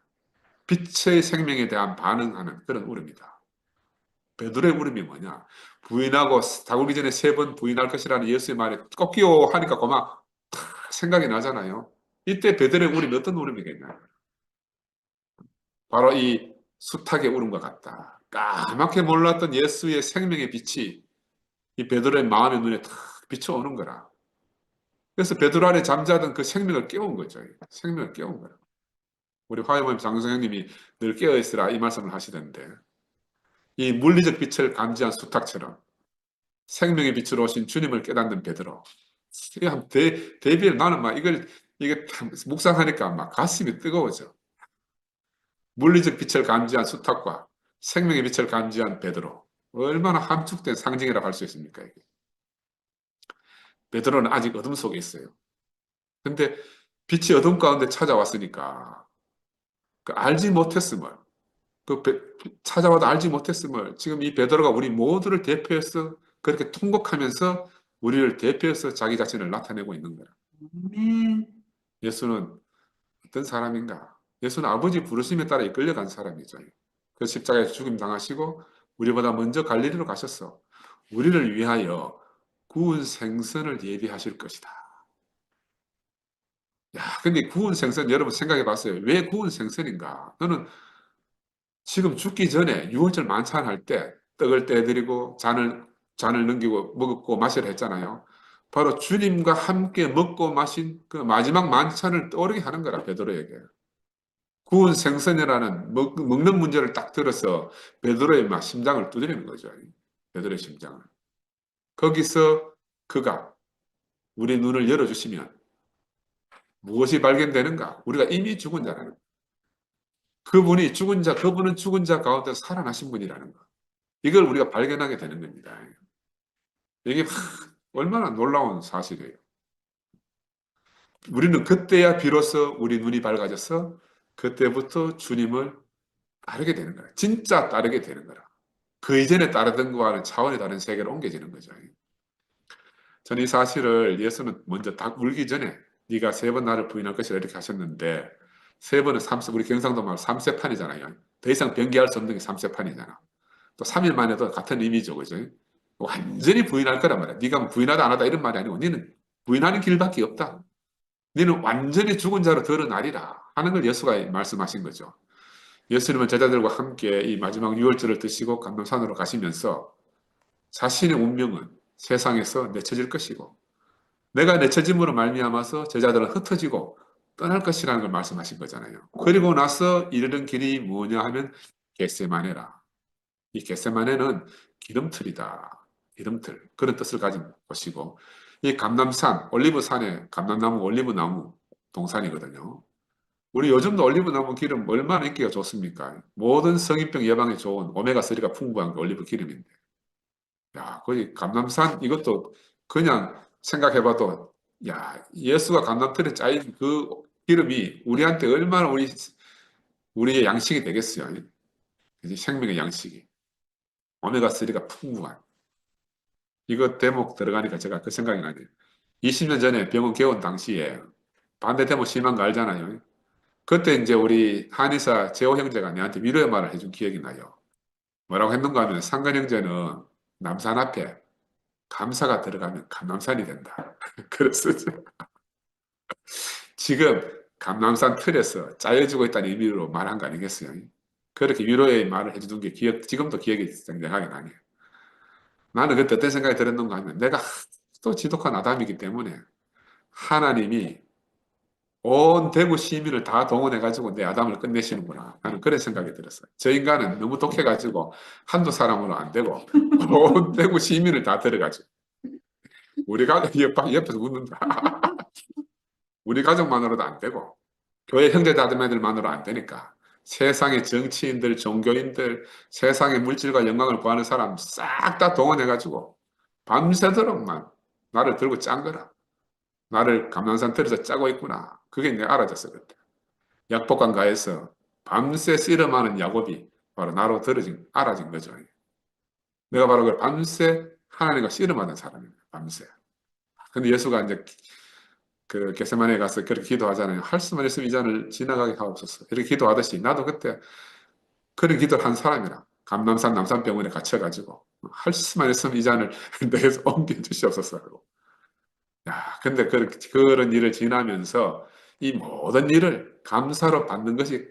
빛의 생명에 대한 반응하는 그런 울음이다. 베드로의 울음이 뭐냐? 부인하고 다구기 전에 3번 부인할 것이라는 예수의 말에 꺾이오 하니까 고막 생각이 나잖아요. 이때 베드로의 울음이 어떤 울음이겠냐? 바로 이 수탉의 울음과 같다. 까맣게 몰랐던 예수의 생명의 빛이 이 베드로의 마음의 눈에 탁 비춰오는 거라. 그래서 베드로 안에 잠자던 그 생명을 깨운 거죠. 생명을 깨운 거라. 우리 화요모임 장성형님이 늘 깨어있으라 이 말씀을 하시던데, 이 물리적 빛을 감지한 수탉처럼 생명의 빛으로 오신 주님을 깨닫는 베드로. 대비를 나는 막 이게 묵상하니까 막 가슴이 뜨거워져. 물리적 빛을 감지한 수탉과 생명의 빛을 감지한 베드로. 얼마나 함축된 상징이라고 할 수 있습니까? 이게. 베드로는 아직 어둠 속에 있어요. 근데 빛이 어둠 가운데 찾아왔으니까 알지 못했음을, 찾아와도 알지 못했음을 지금 이 베드로가 우리 모두를 대표해서 그렇게 통곡하면서 우리를 대표해서 자기 자신을 나타내고 있는 거야. 아멘. 예수는 어떤 사람인가? 예수는 아버지 부르심에 따라 이끌려간 사람이죠. 그 십자가에서 죽임 당하시고 우리보다 먼저 갈릴리로 가셨어. 우리를 위하여 구운 생선을 예비하실 것이다. 야, 근데 구운 생선 여러분 생각해 봤어요. 왜 구운 생선인가? 너는 지금 죽기 전에 유월절 만찬할 때 떡을 떼드리고 잔을 넘기고 먹고 마시라 했잖아요. 바로 주님과 함께 먹고 마신 그 마지막 만찬을 떠오르게 하는 거라, 베드로에게. 구운 생선이라는 먹는 문제를 딱 들어서 베드로의 막 심장을 두드리는 거죠. 베드로의 심장을. 거기서 그가 우리 눈을 열어주시면 무엇이 발견되는가? 우리가 이미 죽은 자라는 거. 그분은 죽은 자 가운데 살아나신 분이라는 거. 이걸 우리가 발견하게 되는 겁니다. 이게 얼마나 놀라운 사실이에요. 우리는 그때야 비로소 우리 눈이 밝아져서 그때부터 주님을 따르게 되는 거야. 진짜 따르게 되는 거라. 그 이전에 따르던 거와는 차원이 다른 세계로 옮겨지는 거죠. 저는 이 사실을 예수는 먼저 딱 울기 전에 네가 3번 나를 부인할 것이라 이렇게 하셨는데, 3번은 우리 경상도 말 3세판이잖아요. 더 이상 변기할 수 없는 게 3세판이잖아. 또 3일 만에도 같은 의미죠. 그죠? 완전히 부인할 거란 말이야. 네가 부인하다 안 하다 이런 말이 아니고 너는 부인하는 길밖에 없다. 너는 완전히 죽은 자로 드러나리라 하는 걸 예수가 말씀하신 거죠. 예수님은 제자들과 함께 이 마지막 유월절을 드시고 감람산으로 가시면서 자신의 운명은 세상에서 내쳐질 것이고 내가 내쳐짐으로 말미암아서 제자들은 흩어지고 떠날 것이라는 걸 말씀하신 거잖아요. 그리고 나서 이르는 길이 뭐냐 하면 겟세마네라. 이 겟세마네는 기름틀이다. 기름틀. 그런 뜻을 가진 곳이고, 이 감람산, 올리브산에 감람나무, 올리브나무 동산이거든요. 우리 요즘도 올리브나무 기름 얼마나 인기가 좋습니까? 모든 성인병 예방에 좋은 오메가3가 풍부한 게 올리브 기름인데. 야, 거기 감람산 이것도 그냥 생각해봐도, 야, 예수가 감람틀에 짜인 그 기름이 우리한테 얼마나 우리의 양식이 되겠어요. 이제 생명의 양식이. 오메가3가 풍부한. 이거 대목 들어가니까 제가 그 생각이 나네요. 20년 전에 병원 개원 당시에 반대 대목 심한 거 알잖아요. 그때 이제 우리 한의사 재호 형제가 내한테 위로의 말을 해준 기억이 나요. 뭐라고 했는가 하면 상근 형제는 남산 앞에 감사가 들어가면 감남산이 된다. 그랬었죠. 지금 감남산 틀에서 짜여지고 있다는 의미로 말한 거 아니겠어요? 그렇게 위로의 말을 해주던 게 지금도 기억이 생생하게 나네요. 나는 그때 어떤 생각이 들었는가 하면 내가 또 지독한 아담이기 때문에 하나님이 온 대구 시민을 다 동원해가지고 내 아담을 끝내시는구나 하는 그런 생각이 들었어요. 저 인간은 너무 독해가지고 한두 사람으로 안 되고 온 대구 시민을 다 들어가지고 우리 가족 옆에서 웃는다. 우리 가족만으로도 안 되고 교회 형제자매들만으로 안 되니까 세상의 정치인들, 종교인들, 세상의 물질과 영광을 구하는 사람 싹 다 동원해가지고 밤새도록만 나를 들고 짠 거라. 나를 감람산 틀에서 짜고 있구나. 그게 내가 알아졌어 그때. 약복강가에서 밤새 씨름하는 야곱이 바로 나로 알아진 거죠. 내가 바로 그 밤새 하나님과 씨름하는 사람입니다. 밤새. 근데 예수가 이제 그 겟세마네에 가서 그렇게 기도하잖아요. 할 수만 있으면 이 잔을 지나가게 하옵소서. 이렇게 기도하듯이 나도 그때 그런 기도를 한 사람이라. 감남산 남산병원에 갇혀가지고 할 수만 있으면 이 잔을 내게서 옮겨 주시옵소서 하고. 야, 근데 그런 일을 지나면서 이 모든 일을 감사로 받는 것이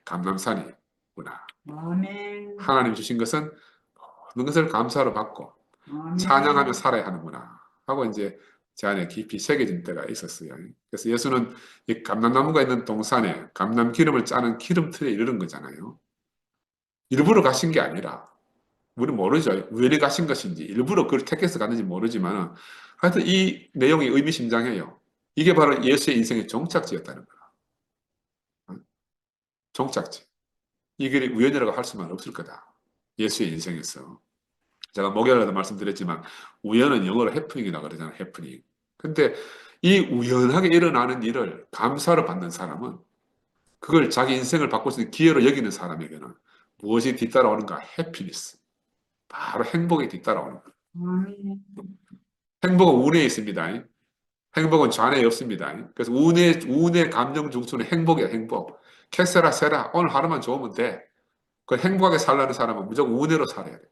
감람산이구나. 아멘. 하나님 주신 것은 모든 것을 감사로 받고 찬양하며 아멘. 살아야 하는구나 하고 이제 제 안에 깊이 새겨진 때가 있었어요. 그래서 예수는 이 감람나무가 있는 동산에 감람 기름을 짜는 기름틀에 이르는 거잖아요. 일부러 가신 게 아니라 우리는 모르죠. 우연히 가신 것인지 일부러 그걸 택해서 갔는지 모르지만 하여튼 이 내용이 의미심장해요. 이게 바로 예수의 인생의 종착지였다는 거야. 종착지. 이 길이 우연이라고 할 수만 없을 거다. 예수의 인생에서. 제가 목요일에도 말씀드렸지만 우연은 영어로 해프닝이라고 그러잖아요. 해프닝. 근데 이 우연하게 일어나는 일을 감사로 받는 사람은 그걸 자기 인생을 바꿀 수 있는 기회로 여기는 사람에게는 무엇이 뒤따라오는가? 해피니스. 바로 행복이 뒤따라오는 거예요. 아멘. 행복은 운에 있습니다. 행복은 좌뇌에 없습니다. 그래서 운의 감정 중수는 행복이야, 행복. 캐세라 세라. 오늘 하루만 좋으면 돼. 그 행복하게 살라는 사람은 무조건 운으로 살아야 돼.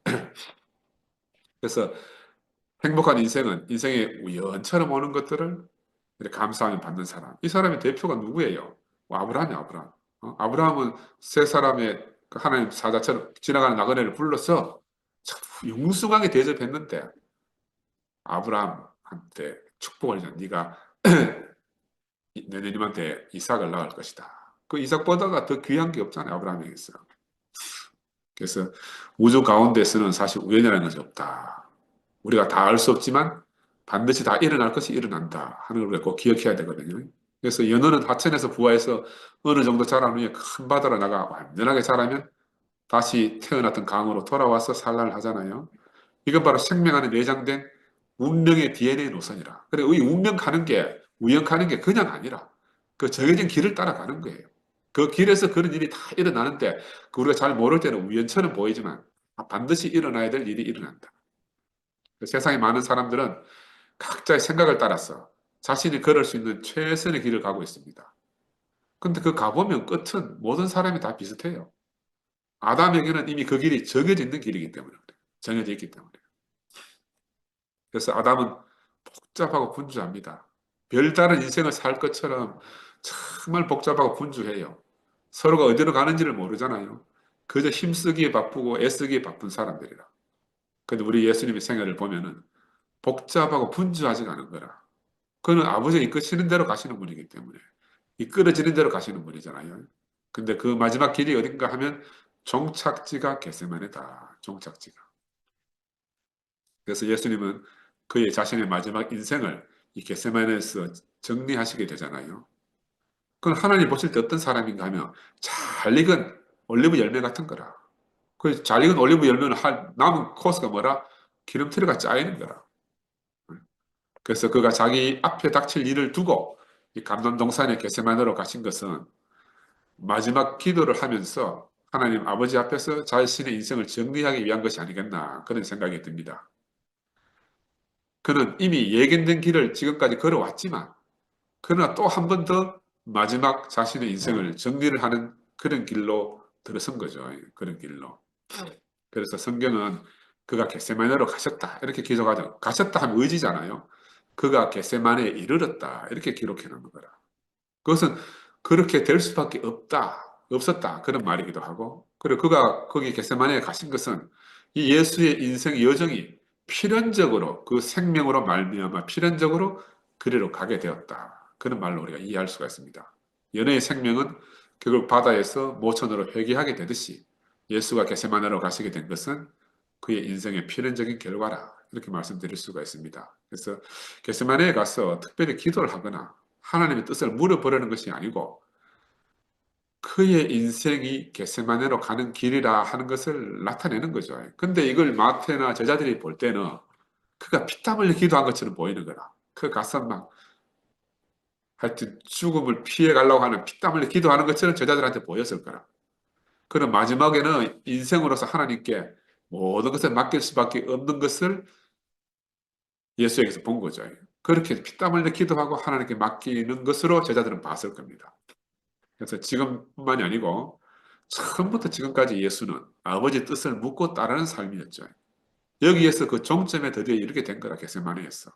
그래서 행복한 인생은 인생의 우연처럼 오는 것들을 이렇게 감사하며 받는 사람. 이 사람의 대표가 누구예요? 아브라함이야, 아브라함. 아브라함은 세 사람의 그 하나님 사자처럼 지나가는 나그네를 불러서 융숭하게 대접했는데 아브라함한테 축복을 해. 네가 너희님한테 이삭을 낳을 것이다. 그 이삭보다가 더 귀한 게 없잖아요, 아브라함에게서. 그래서 우주 가운데서는 사실 우연이라는 것이 없다. 우리가 다 알 수 없지만 반드시 다 일어날 것이 일어난다 하는 걸 꼭 기억해야 되거든요. 그래서 연어는 하천에서 부화해서 어느 정도 자란 후에 큰 바다로 나가 완전하게 자라면 다시 태어났던 강으로 돌아와서 산란을 하잖아요. 이건 바로 생명 안에 내장된 운명의 DNA 노선이라. 그래, 이 운명 가는 게, 우연 가는 게 그냥 아니라 그 정해진 길을 따라가는 거예요. 그 길에서 그런 일이 다 일어나는데 그 우리가 잘 모를 때는 우연처럼 보이지만 반드시 일어나야 될 일이 일어난다. 세상에 많은 사람들은 각자의 생각을 따라서 자신이 걸을 수 있는 최선의 길을 가고 있습니다. 근데 그 가보면 끝은 모든 사람이 다 비슷해요. 아담에게는 이미 그 길이 정해져 있는 길이기 때문에 그래요. 정해져 있기 때문에. 그래서 아담은 복잡하고 분주합니다. 별다른 인생을 살 것처럼 정말 복잡하고 분주해요. 서로가 어디로 가는지를 모르잖아요. 그저 힘쓰기에 바쁘고 애쓰기에 바쁜 사람들이라. 근데 우리 예수님의 생애를 보면은 복잡하고 분주하지가 않은 거라. 그는 아버지가 이끄시는 대로 가시는 분이기 때문에 이끌어지는 대로 가시는 분이잖아요. 근데 그 마지막 길이 어딘가 하면 종착지가 겟세마네다. 종착지가. 그래서 예수님은 그의 자신의 마지막 인생을 이 겟세마네에서 정리하시게 되잖아요. 그건 하나님 보실 때 어떤 사람인가 하면 잘 익은 올리브 열매 같은 거라. 그 잘 익은 올리브 열매는 남은 코스가 뭐라? 기름터리가 짜이는 거라. 그래서 그가 자기 앞에 닥칠 일을 두고 이 감람동산의 겟세마네로 가신 것은 마지막 기도를 하면서 하나님 아버지 앞에서 자신의 인생을 정리하기 위한 것이 아니겠나 그런 생각이 듭니다. 그는 이미 예견된 길을 지금까지 걸어왔지만 그러나 또 한 번 더 마지막 자신의 인생을 정리를 하는 그런 길로 들어선 거죠. 그런 길로. 그래서 성경은 그가 겟세마네로 가셨다 이렇게 기록하죠. 가셨다 하면 의지잖아요. 그가 겟세마네에 이르렀다 이렇게 기록해 놓는 거라. 그것은 그렇게 될 수밖에 없었다 그런 말이기도 하고 그리고 그가 거기 겟세마네에 가신 것은 이 예수의 인생 여정이 필연적으로 그 생명으로 말미암아 필연적으로 그리로 가게 되었다 그런 말로 우리가 이해할 수가 있습니다. 연애의 생명은 결국 바다에서 모천으로 회귀하게 되듯이 예수가 겟세마네로 가시게 된 것은 그의 인생의 필연적인 결과라 이렇게 말씀드릴 수가 있습니다. 그래서 겟세마네에 가서 특별히 기도를 하거나 하나님의 뜻을 물어보려는 것이 아니고 그의 인생이 겟세마네로 가는 길이라 하는 것을 나타내는 거죠. 근데 이걸 마태나 제자들이 볼 때는 그가 피땀 흘려 기도한 것처럼 보이는 거라. 그 가서 막 하여튼 죽음을 피해 가려고 하는 피땀 흘려 기도하는 것처럼 제자들한테 보였을 거라. 그는 마지막에는 인생으로서 하나님께 모든 것을 맡길 수밖에 없는 것을 예수에게서 본 거죠. 그렇게 피땀 흘려 기도하고 하나님께 맡기는 것으로 제자들은 봤을 겁니다. 그래서 지금뿐만이 아니고 처음부터 지금까지 예수는 아버지 뜻을 묻고 따르는 삶이었죠. 여기에서 그 종점에 드디어 이르게 된 거라 겟세마네에서.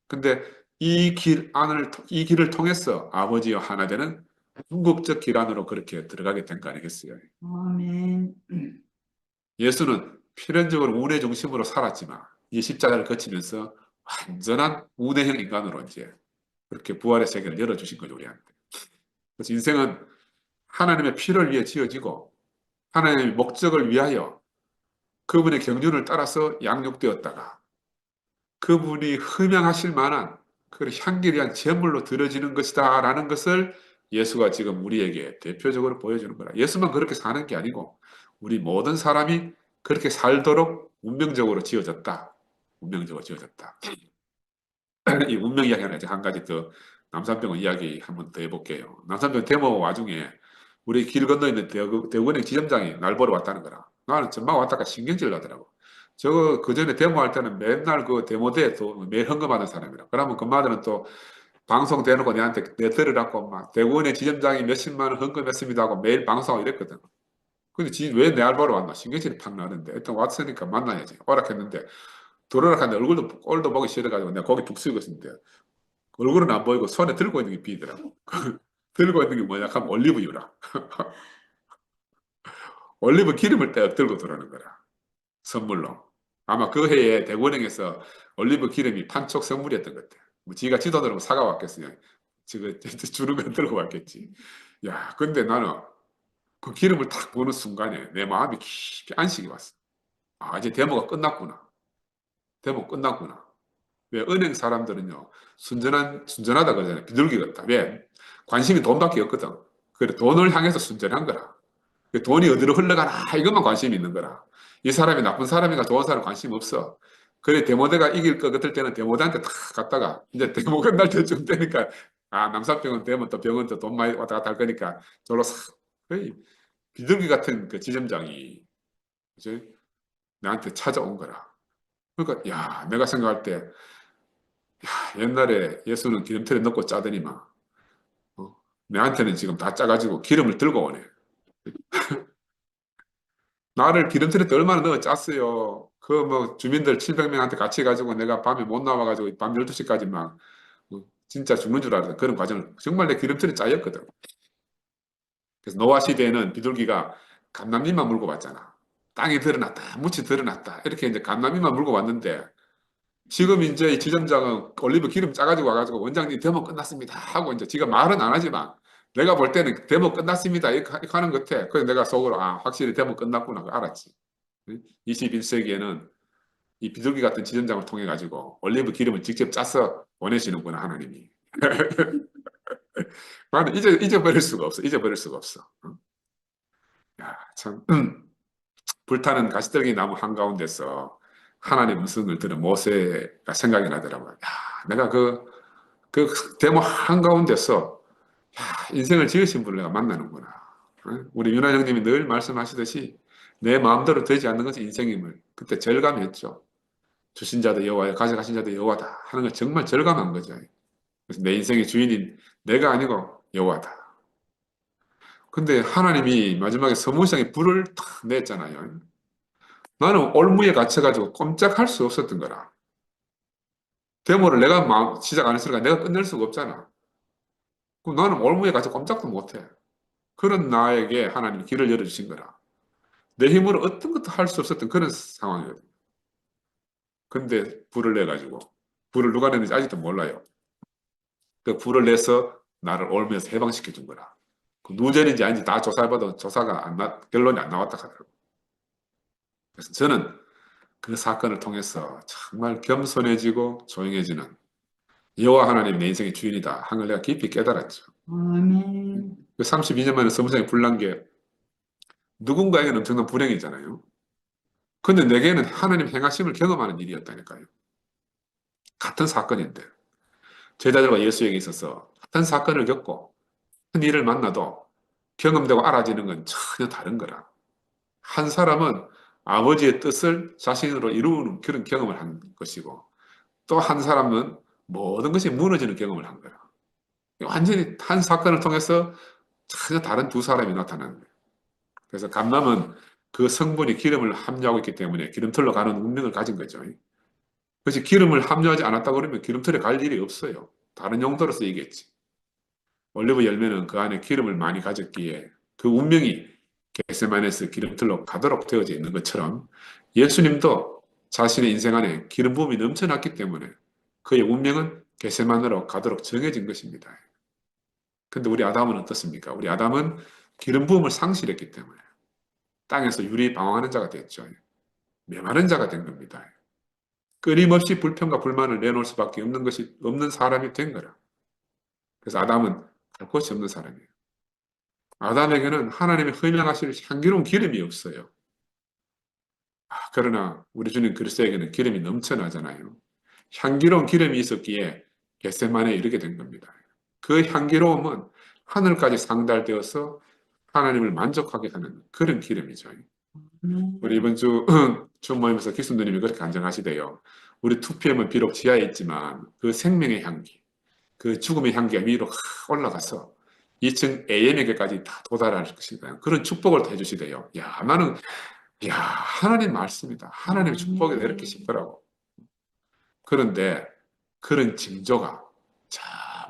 근데 이 길을 통해서 아버지와 하나 되는 궁극적 길 안으로 그렇게 들어가게 된 거 아니겠어요? 아멘. 예수는 필연적으로 운의 중심으로 살았지만 이 십자가를 거치면서 완전한 운의형 인간으로 이제 그렇게 부활의 세계를 열어주신 거죠, 우리한테. 그래서 인생은 하나님의 피를 위해 지어지고 하나님의 목적을 위하여 그분의 경륜을 따라서 양육되었다가 그분이 흠양하실 만한 그 향기리한 제물로 드려지는 것이다 라는 것을 예수가 지금 우리에게 대표적으로 보여주는 거라. 예수만 그렇게 사는 게 아니고 우리 모든 사람이 그렇게 살도록 운명적으로 지어졌다. 운명적으로 지어졌다. 이 운명 이야기 하나 한 가지 더 남산병원 이야기 한번 더 해볼게요. 남산병원 데모 와중에 우리 길 건너 있는 대구은행 지점장이 날 보러 왔다는 거라. 나는 전망 왔다가 신경질 나더라고. 저거 그 전에 데모할 때는 맨날 그 데모대에 또 매일 헌금하는 사람이라. 그러면 그 마들은 또 방송 대놓고 내한테 내 들으라고 막 대구은행 지점장이 몇십만 원 헌금했습니다 하고 매일 방송하고 이랬거든. 근데 왜 내 알바로 왔나? 신경질이 팍 나는데 일단 왔으니까 만나야지. 오락했는데 들어오락하는데 얼굴도 꼴도 보기 싫어가지고 내가 거기 북 쓰고 있었는데 얼굴은 안 보이고 손에 들고 있는 게 비더라고. 들고 있는 게 뭐냐 하면 올리브유라. 올리브 기름을 떼어 들고 들어오는 거라. 선물로. 아마 그 해에 대구은행에서 올리브 기름이 판촉 선물이었던 것 같아. 뭐 지가 지도대로 사가 왔겠어요. 지금 주는 거 들고 왔겠지. 야, 근데 나는 그 기름을 딱 보는 순간에 내 마음이 깊이 안식이 왔어. 아, 이제 데모가 끝났구나. 데모 끝났구나. 왜 은행 사람들은요, 순전하다 그러잖아요. 비둘기 같다. 왜? 관심이 돈밖에 없거든. 그래, 돈을 향해서 순전한 거라. 그 돈이 어디로 흘러가나, 이것만 관심이 있는 거라. 이 사람이 나쁜 사람인가 좋은 사람 관심 없어. 그래, 데모대가 이길 것 같을 때는 데모대한테 탁 갔다가, 이제 데모 끝날 때쯤 되니까, 아, 남사병원 되면 또 병원 또 돈 많이 왔다 갔다 할 거니까, 저로 싹, 거의 비둘기 같은 그 지점장이, 이제 나한테 찾아온 거라. 그러니까, 야, 내가 생각할 때, 옛날에 예수는 기름틀에 넣고 짜더니만 어? 내한테는 지금 다 짜가지고 기름을 들고 오네. 나를 기름틀에 얼마나 넣어 짰어요. 그 뭐 주민들 700명한테 같이 가지고 내가 밤에 못 나와가지고 밤 12시까지 막 진짜 죽는 줄 알았어. 그런 과정을 정말 내 기름틀에 짜였거든. 그래서 노아 시대에는 비둘기가 감람잎만 물고 왔잖아. 땅이 드러났다, 묻이 드러났다. 이렇게 이제 감람잎만 물고 왔는데 지금 이제 이 지점장은 올리브 기름 짜가지고 와가지고 원장님 데모 끝났습니다 하고 이제 지가 말은 안 하지만 내가 볼 때는 데모 끝났습니다 이렇게 하는 것 같아. 그래서 내가 속으로 아 확실히 데모 끝났구나 알았지. 21세기에는 이 비둘기 같은 지점장을 통해 가지고 올리브 기름을 직접 짜서 보내시는구나 하나님이. 나는 잊어버릴 수가 없어. 잊어버릴 수가 없어. 야, 참 불타는 가시떨기 나무 한가운데서 하나님의 음성을 들은 모세가 생각이 나더라고요. 야, 내가 그 데모 한가운데서 야, 인생을 지으신 분을 내가 만나는구나. 우리 윤아 형님이 늘 말씀하시듯이 내 마음대로 되지 않는 것이 인생임을 그때 절감했죠. 주신 자도 여호와여 가져가신 자도 여호와다 하는 걸 정말 절감한 거죠. 그래서 내 인생의 주인인 내가 아니고 여호와다. 근데 하나님이 마지막에 서문상에 불을 탁 냈잖아요. 나는 올무에 갇혀가지고 꼼짝할 수 없었던 거라. 데모를 내가 시작 안 했으니까 내가 끝낼 수가 없잖아. 그럼 나는 올무에 갇혀 꼼짝도 못해. 그런 나에게 하나님이 길을 열어주신 거라. 내 힘으로 어떤 것도 할 수 없었던 그런 상황이거든. 근데 불을 내가지고, 불을 누가 냈는지 아직도 몰라요. 그 불을 내서 나를 올무에서 해방시켜 준 거라. 그 누전인지 아닌지 다 조사해봐도 결론이 안 나왔다 하더라고. 그래서 저는 그 사건을 통해서 정말 겸손해지고 조용해지는 여호와 하나님 내 인생의 주인이다 하는 걸 내가 깊이 깨달았죠. 아멘. 그 32년 만에 서무장에 불난 게 누군가에게는 엄청난 불행이잖아요. 근데 내게는 하나님 행하심을 경험하는 일이었다니까요. 같은 사건인데 제자들과 예수에게 있어서 같은 사건을 겪고 큰 일을 만나도 경험되고 알아지는 건 전혀 다른 거라. 한 사람은 아버지의 뜻을 자신으로 이루는 그런 경험을 한 것이고 또 한 사람은 모든 것이 무너지는 경험을 한 거라. 완전히 한 사건을 통해서 전혀 다른 두 사람이 나타나는 거예요. 그래서 감람은 그 성분이 기름을 함유하고 있기 때문에 기름틀로 가는 운명을 가진 거죠. 그렇지 기름을 함유하지 않았다 그러면 기름틀에 갈 일이 없어요. 다른 용도로서 얘기했지. 올리브 열매는 그 안에 기름을 많이 가졌기에 그 운명이 겟세마네에서 기름틀로 가도록 되어져 있는 것처럼 예수님도 자신의 인생 안에 기름 부음이 넘쳐났기 때문에 그의 운명은 겟세마네로 가도록 정해진 것입니다. 근데 우리 아담은 어떻습니까? 우리 아담은 기름 부음을 상실했기 때문에 땅에서 유리방황하는 자가 됐죠. 메마른 자가 된 겁니다. 끊임없이 불평과 불만을 내놓을 수밖에 없는 사람이 된 거라. 그래서 아담은 갈 곳이 없는 사람이에요. 아담에게는 하나님의 허명하실 향기로운 기름이 없어요. 그러나 우리 주님 그리스도에게는 기름이 넘쳐나잖아요. 향기로운 기름이 있었기에 겟세마네에 이르게 된 겁니다. 그 향기로움은 하늘까지 상달되어서 하나님을 만족하게 하는 그런 기름이죠. 우리 이번 주 모임에서 기수님이 그렇게 간증하시대요. 우리 2PM은 비록 지하에 있지만 그 생명의 향기, 그 죽음의 향기가 위로 올라가서 2층 AM에게까지 다 도달할 것이다. 그런 축복을 해주시대요. 야, 나는 하나님 말씀이다. 하나님의 축복이 이렇게 싶더라고. 그런데 그런 징조가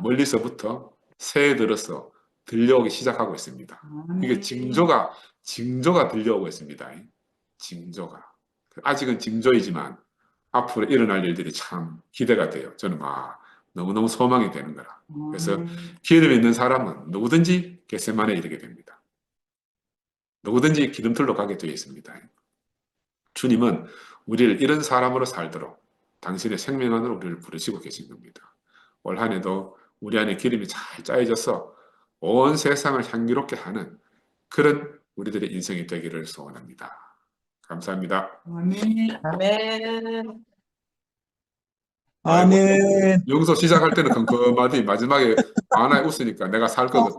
멀리서부터 새해 들어서 들려오기 시작하고 있습니다. 이게 징조가 들려오고 있습니다. 징조가. 아직은 징조이지만 앞으로 일어날 일들이 참 기대가 돼요. 저는 너무너무 소망이 되는 거라. 그래서 기름이 있는 사람은 누구든지 겟세마네에 이르게 됩니다. 누구든지 기름틀로 가게 되어 있습니다. 주님은 우리를 이런 사람으로 살도록 당신의 생명 안으로 우리를 부르시고 계신 겁니다. 올 한 해도 우리 안에 기름이 잘 짜여져서 온 세상을 향기롭게 하는 그런 우리들의 인생이 되기를 소원합니다. 감사합니다. 아멘. 아멘. 아이고, 아멘. 여기서 시작할 때는 컴컴하더니 마지막에 하나에 웃으니까 내가 살 거거든.